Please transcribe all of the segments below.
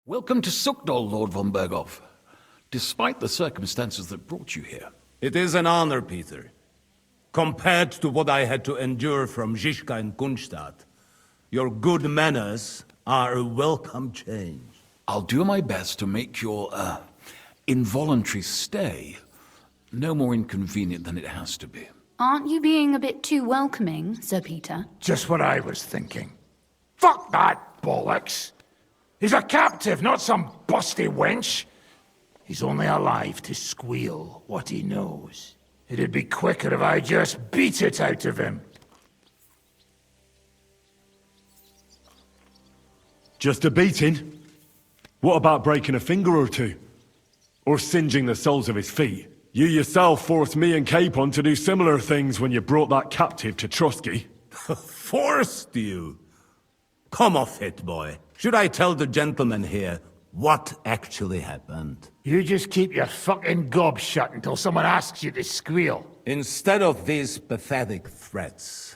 Welcome to Sukdol, Lord von Bergow. Despite the circumstances that brought you here. It is an honor, Peter. Compared to what I had to endure from Zizka and Kunstadt, your good manners are a welcome change. I'll do my best to make your, involuntary stay no more inconvenient than it has to be. Aren't you being a bit too welcoming, Sir Peter? Just what I was thinking. Fuck that bollocks! He's a captive, not some busty wench. He's only alive to squeal what he knows. It'd be quicker if I just beat it out of him. Just a beating? What about breaking a finger or two? Or singeing the soles of his feet? You yourself forced me and Capon to do similar things when you brought that captive to Trotsky. Forced you? Come off it, boy. Should I tell the gentleman here what actually happened? You just keep your fucking gob shut until someone asks you to squeal. Instead of these pathetic threats,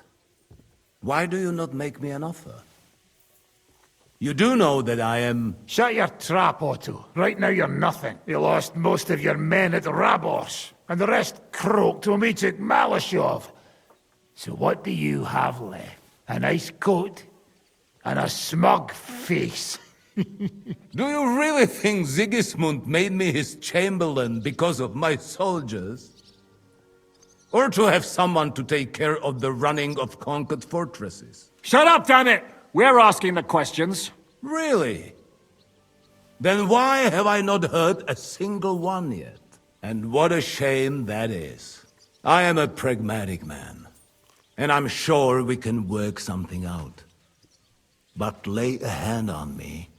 why do you not make me an offer? You do know that I am... Shut your trap, Otto. Right now you're nothing. You lost most of your men at Rabos, and the rest croaked when we took Malashov. So what do you have left? A nice coat? And a smug face. Do you really think Sigismund made me his chamberlain because of my soldiers? Or to have someone to take care of the running of conquered fortresses? Shut up, damn it! We're asking the questions. Really? Then why have I not heard a single one yet? And what a shame that is. I am a pragmatic man, and I'm sure we can work something out. But lay a hand on me,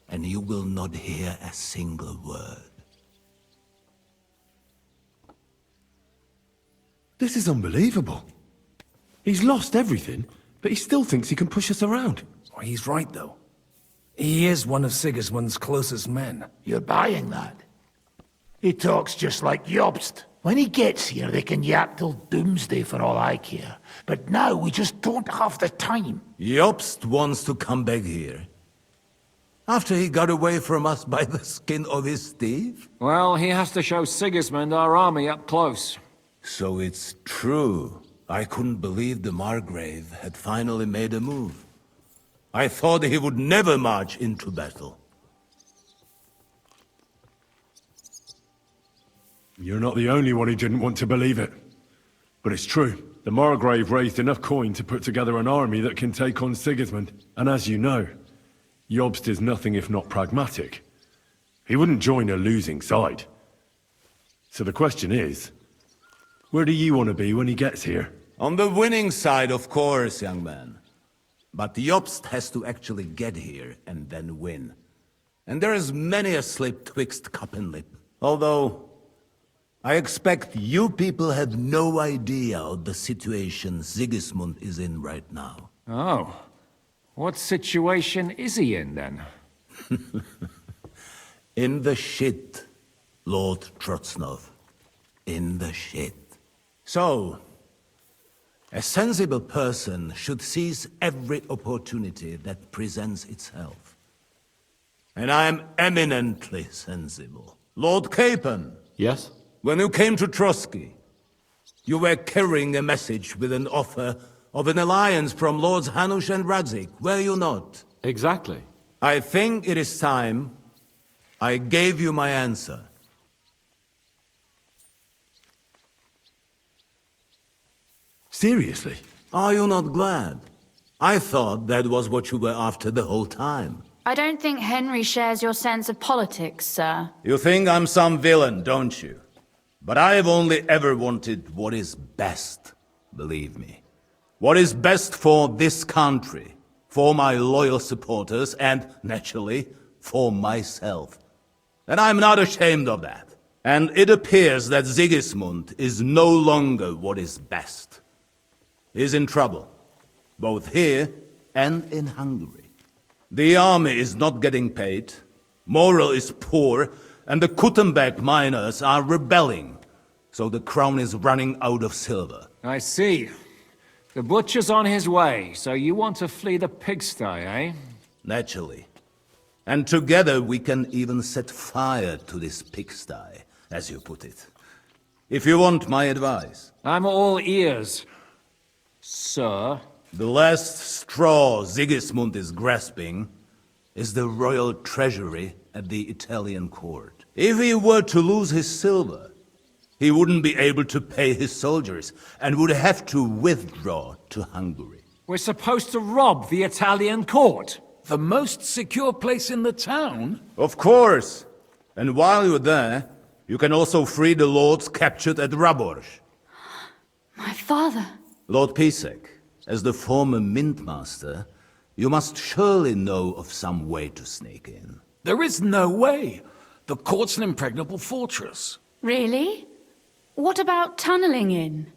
and you will not hear a single word. This is unbelievable. He's lost everything, but he still thinks he can push us around. Oh, he's right, though. He is one of Sigismund's closest men. You're buying that? He talks just like Jobst. When he gets here, they can yap till doomsday for all I care. But now we just don't have the time. Jobst wants to come back here. After he got away from us by the skin of his teeth? Well, he has to show Sigismund our army up close. So it's true. I couldn't believe the Margrave had finally made a move. I thought he would never march into battle. You're not the only one who didn't want to believe it. But it's true. The Margrave raised enough coin to put together an army that can take on Sigismund. And as you know, Jobst is nothing if not pragmatic. He wouldn't join a losing side. So the question is, where do you want to be when he gets here? On the winning side, of course, young man. But Jobst has to actually get here and then win. And there is many a slip twixt cup and lip. Although, I expect you people have no idea of the situation Sigismund is in right now. Oh. What situation is he in, then? In the shit, Lord Trotznov. In the shit. So, a sensible person should seize every opportunity that presents itself. And I am eminently sensible. Lord Capon. Yes? When you came to Trotsky, you were carrying a message with an offer of an alliance from Lords Hanush and Radzik, were you not? Exactly. I think it is time I gave you my answer. Seriously? Are you not glad? I thought that was what you were after the whole time. I don't think Henry shares your sense of politics, sir. You think I'm some villain, don't you? But I have only ever wanted what is best, believe me. What is best for this country, for my loyal supporters, and, naturally, for myself. And I'm not ashamed of that. And it appears that Sigismund is no longer what is best. He's in trouble, both here and in Hungary. The army is not getting paid, morale is poor, and the Kuttenberg miners are rebelling. So the crown is running out of silver. I see. The butcher's on his way, so you want to flee the pigsty, eh? Naturally. And together we can even set fire to this pigsty, as you put it. If you want my advice. I'm all ears, sir. The last straw Sigismund is grasping is the royal treasury at the Italian court. If he were to lose his silver, he wouldn't be able to pay his soldiers and would have to withdraw to Hungary. We're supposed to rob the Italian court. The most secure place in the town? Of course! And while you're there, you can also free the lords captured at Raborz. My father. Lord Pisek, as the former Mintmaster, you must surely know of some way to sneak in. There is no way. The court's an impregnable fortress. Really? What about tunneling in?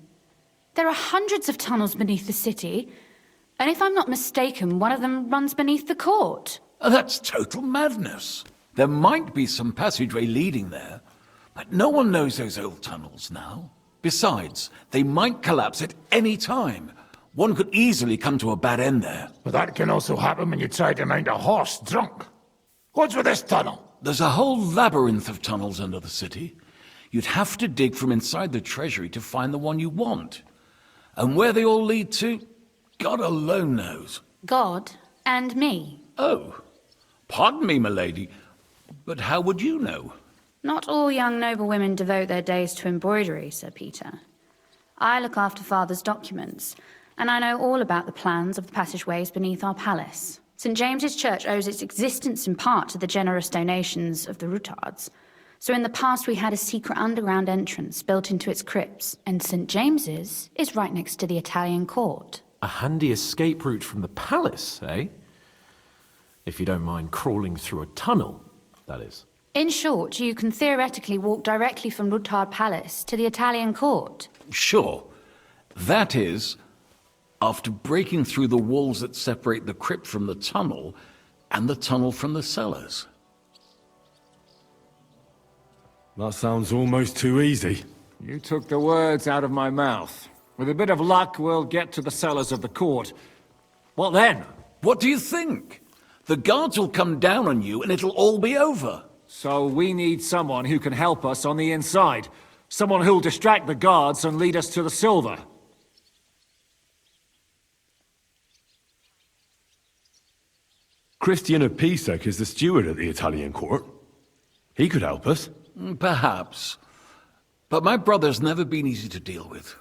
There are hundreds of tunnels beneath the city, and if I'm not mistaken, one of them runs beneath the court. That's total madness. There might be some passageway leading there, but no one knows those old tunnels now. Besides, they might collapse at any time. One could easily come to a bad end there. But that can also happen when you try to mount a horse drunk. What's with this tunnel? There's a whole labyrinth of tunnels under the city. You'd have to dig from inside the treasury to find the one you want. And where they all lead to, God alone knows. God and me. Oh, pardon me, milady, but how would you know? Not all young noble women devote their days to embroidery, Sir Peter. I look after Father's documents, and I know all about the plans of the passageways beneath our palace. St. James's Church owes its existence in part to the generous donations of the Routards. So in the past we had a secret underground entrance built into its crypts, and St. James's is right next to the Italian court. A handy escape route from the palace, eh? If you don't mind crawling through a tunnel, that is. In short, you can theoretically walk directly from Routard Palace to the Italian court. Sure. That is, after breaking through the walls that separate the crypt from the tunnel, and the tunnel from the cellars. That sounds almost too easy. You took the words out of my mouth. With a bit of luck, we'll get to the cellars of the court. What then? What do you think? The guards will come down on you and it'll all be over. So we need someone who can help us on the inside. Someone who'll distract the guards and lead us to the silver. Christian of Pisek is the steward at the Italian court. He could help us. Perhaps. But my brother's never been easy to deal with.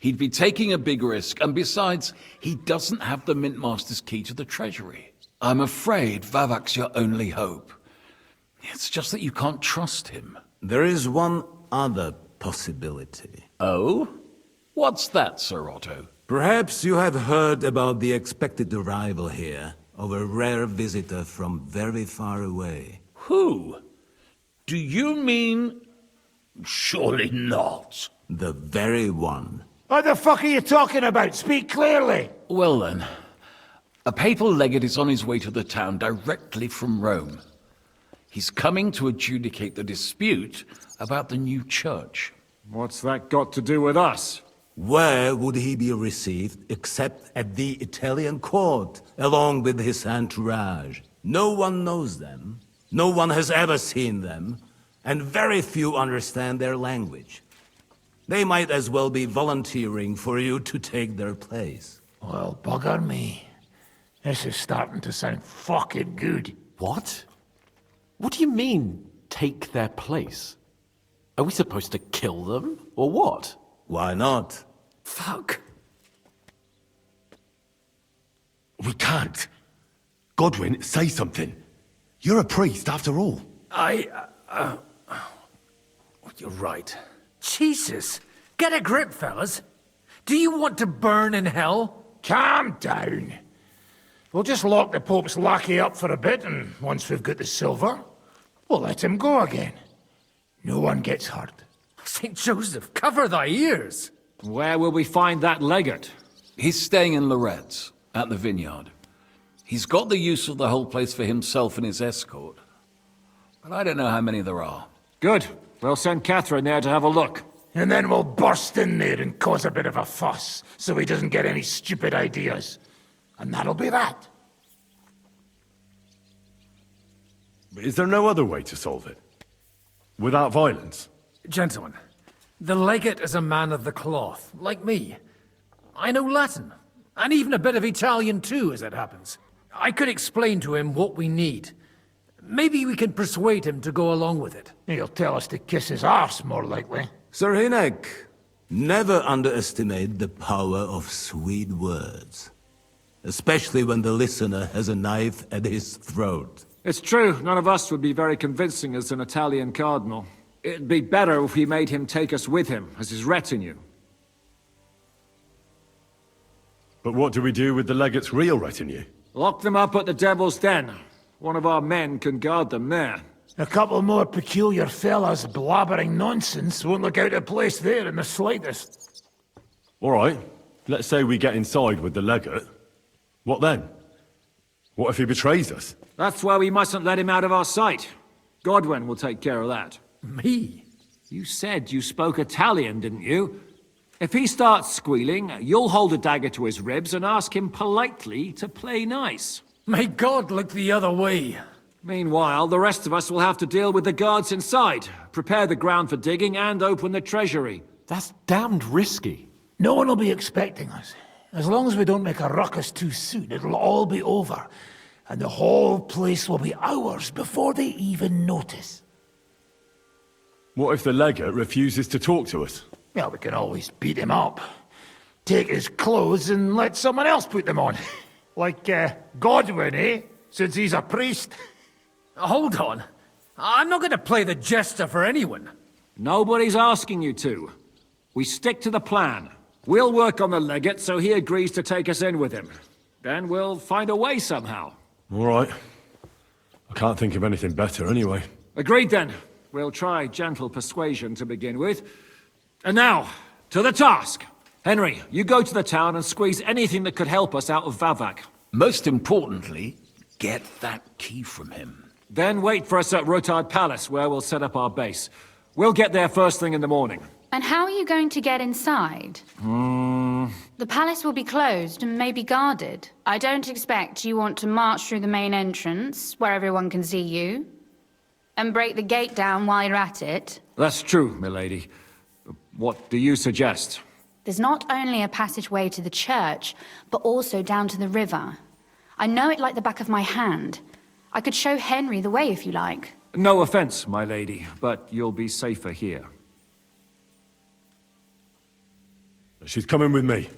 He'd be taking a big risk, and besides, he doesn't have the Mintmaster's key to the treasury. I'm afraid Vavak's your only hope. It's just that you can't trust him. There is one other possibility. Oh? What's that, Sir Otto? Perhaps you have heard about the expected arrival here of a rare visitor from very far away. Who? Do you mean... Surely not. The very one. What the fuck are you talking about? Speak clearly. Well then, a papal legate is on his way to the town directly from Rome. He's coming to adjudicate the dispute about the new church. What's that got to do with us? Where would he be received except at the Italian court, along with his entourage? No one knows them, no one has ever seen them, and very few understand their language. They might as well be volunteering for you to take their place. Well, bugger me. This is starting to sound fucking good. What? What do you mean, take their place? Are we supposed to kill them, or what? Why not? Fuck. We can't. Godwin, say something. You're a priest, after all. You're right. Jesus. Get a grip, fellas. Do you want to burn in hell? Calm down. We'll just lock the Pope's lackey up for a bit, and once we've got the silver, we'll let him go again. No one gets hurt. St. Joseph, cover thy ears. Where will we find that legate? He's staying in Loretz, at the vineyard. He's got the use of the whole place for himself and his escort. But I don't know how many there are. Good. We'll send Catherine there to have a look. And then we'll burst in there and cause a bit of a fuss, so he doesn't get any stupid ideas. And that'll be that. Is there no other way to solve it? Without violence? Gentlemen, the legate is a man of the cloth, like me. I know Latin, and even a bit of Italian too, as it happens. I could explain to him what we need. Maybe we can persuade him to go along with it. He'll tell us to kiss his arse, more likely. Sir Hinek, never underestimate the power of sweet words. Especially when the listener has a knife at his throat. It's true, none of us would be very convincing as an Italian cardinal. It'd be better if we made him take us with him, as his retinue. But what do we do with the legate's real retinue? Lock them up at the Devil's Den. One of our men can guard them there. A couple more peculiar fellas blabbering nonsense won't look out of place there in the slightest. All right, let's say we get inside with the legate. What then? What if he betrays us? That's why we mustn't let him out of our sight. Godwin will take care of that. Me? You said you spoke Italian, didn't you? If he starts squealing, you'll hold a dagger to his ribs and ask him politely to play nice. May God look the other way. Meanwhile, the rest of us will have to deal with the guards inside, prepare the ground for digging, and open the treasury. That's damned risky. No one will be expecting us. As long as we don't make a ruckus too soon, it'll all be over. And the whole place will be ours before they even notice. What if the legate refuses to talk to us? Well, we can always beat him up. Take his clothes and let someone else put them on. Like, Godwin, eh? Since he's a priest. Hold on. I'm not going to play the jester for anyone. Nobody's asking you to. We stick to the plan. We'll work on the legate so he agrees to take us in with him. Then we'll find a way somehow. All right. I can't think of anything better anyway. Agreed then. We'll try gentle persuasion to begin with. And now, to the task! Henry, you go to the town and squeeze anything that could help us out of Vavak. Most importantly, get that key from him. Then wait for us at Rotard Palace, where we'll set up our base. We'll get there first thing in the morning. And how are you going to get inside? The palace will be closed and maybe guarded. I don't expect you want to march through the main entrance, where everyone can see you, and break the gate down while you're at it. That's true, milady. What do you suggest? There's not only a passageway to the church, but also down to the river. I know it like the back of my hand. I could show Henry the way if you like. No offense, my lady, but you'll be safer here. She's coming with me.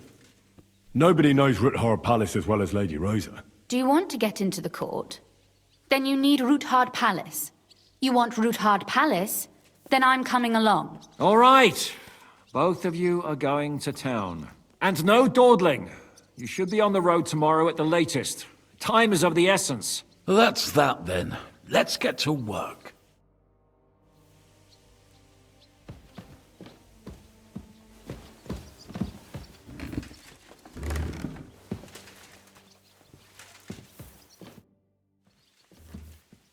Nobody knows Ruthard Palace as well as Lady Rosa. Do you want to get into the court? Then you need Ruthard Palace. You want Ruthard Palace? Then I'm coming along. All right. Both of you are going to town. And no dawdling. You should be on the road tomorrow at the latest. Time is of the essence. Well, that's that then. Let's get to work.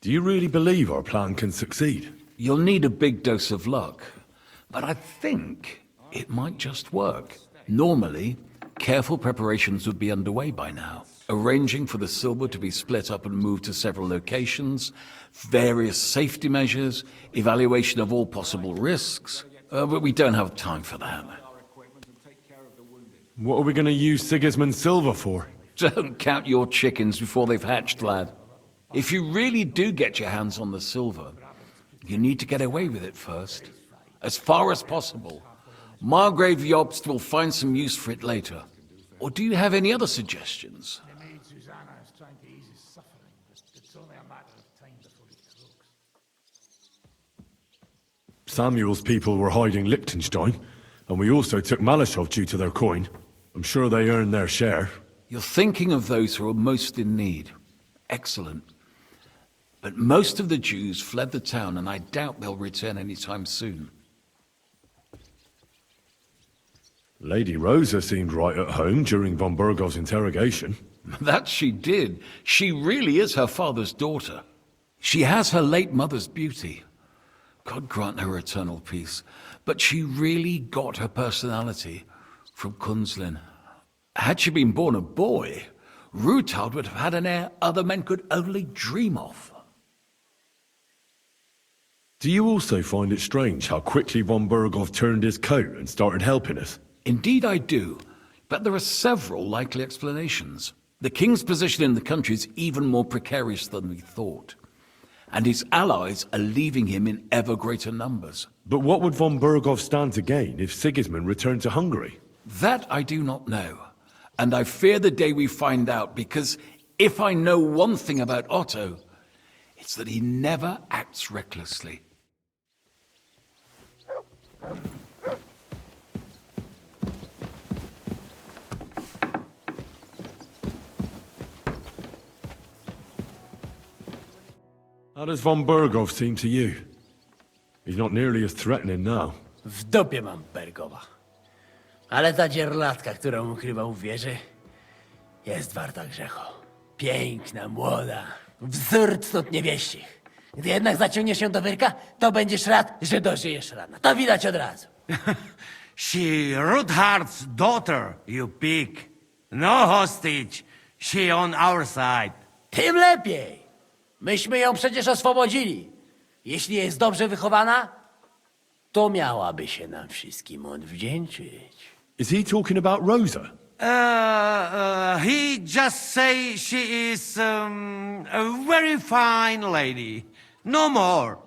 Do you really believe our plan can succeed? You'll need a big dose of luck, but I think it might just work. Normally, careful preparations would be underway by now. Arranging for the silver to be split up and moved to several locations, various safety measures, evaluation of all possible risks. But we don't have time for that. What are we going to use Sigismund Silver for? Don't count your chickens before they've hatched, lad. If you really do get your hands on the silver, you need to get away with it first. As far as possible. Margrave Jobst will find some use for it later. Or do you have any other suggestions? The maid Susanna is trying to ease his suffering, but it's only a matter of time before he croaks. Samuel's people were hiding Liechtenstein, and we also took Malashov due to their coin. I'm sure they earned their share. You're thinking of those who are most in need. Excellent. But most of the Jews fled the town, and I doubt they'll return anytime soon. Lady Rosa seemed right at home during von Bergow's interrogation. That she did. She really is her father's daughter. She has her late mother's beauty. God grant her eternal peace. But she really got her personality from Kunzlin. Had she been born a boy, Ruthard would have had an air other men could only dream of. Do you also find it strange how quickly von Bergow turned his coat and started helping us? Indeed I do, but there are several likely explanations. The king's position in the country is even more precarious than we thought, and his allies are leaving him in ever greater numbers. But what would von Bergow stand to gain if Sigismund returned to Hungary? That I do not know, and I fear the day we find out, because if I know one thing about Otto, it's that he never acts recklessly. How does von Bergow seem to you? He's not nearly as threatening now. W dupie mam Bergowa. Ale ta dzierlatka, którą ukrywał w wieży, jest warta grzechu. Piękna, młoda, wzór cnót niewieścich. Gdy jednak zaciągniesz się do wyrka, to będziesz rad, że dożyjesz rana. To widać od razu. She Ruthard's daughter, you pig. No hostage. She on our side. Tym lepiej. Myśmy ją przecież oswobodzili. Jeśli jest dobrze wychowana, to miałaby się nam wszystkim odwdzięczyć. Is he talking about Rosa? He just say she is a very fine lady. No more.